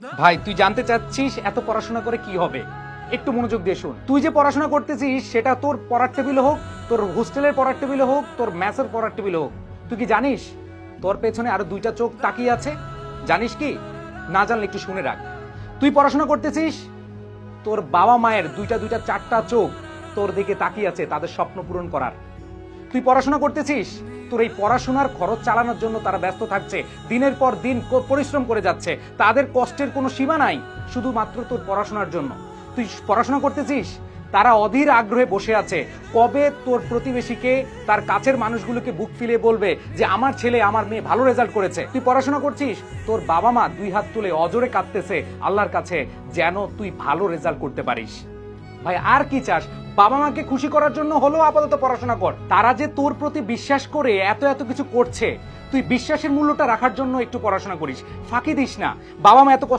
ভাই তুই জানতে চাচ্ছিস এত পড়াশোনা করে কি হবে? একটু মনোযোগ দিয়ে শুন। তুই যে পড়াশোনা করতেছিস সেটা তোর পড়ার টেবিলে হোক, তোর হোস্টেলের পড়ার টেবিলে হোক, তোর ম্যাথের পড়ার টেবিলে হোক, তুই কি জানিস তোর পেছনে আরো দুইটা চোখ তাকিয়ে আছে? জানিস কি? না জানলে একটু শুনে রাখ। তুই পড়াশোনা করতেছিস, তোর বাবা মায়ের দুইটা দুইটা চারটা চোখ তোর দিকে তাকিয়ে আছে তাদের স্বপ্ন পূরণ করার। তুই পড়াশোনা করতেছিস, তোর এই পড়াশোনার খরচ চালানোর জন্য তারা ব্যস্ত থাকছে, দিনের পর দিন পরিশ্রম করে যাচ্ছে, তাদের কষ্টের কোনো সীমা নাই শুধুমাত্র তোর পড়াশোনার জন্য। তুই পড়াশোনা করতেছিস, তারা অধীর আগ্রহে বসে আছে কবে তোর প্রতিবেশীকে, তার কাছের মানুষগুলোকে বুক ফিলে বলবে যে আমার ছেলে আমার মেয়ে ভালো রেজাল্ট করেছে। তুই পড়াশোনা করছিস, তোর বাবা মা দুই হাত তুলে অজরে কাঁদতেছে আল্লাহর কাছে যেন তুই ভালো রেজাল্ট করতে পারিস। ভাই আর কি চাস? বাবা মাকে খুশি করার জন্য হলেও আপাতত পড়াশোনা কর। তারা যে তোর প্রতি বিশ্বাস করে এত এত কিছু করছে, তুই বিশ্বাসের মূল্যটা রাখার জন্য একটু পড়াশোনা করিস, ফাঁকি দিস না। বাবা মা এত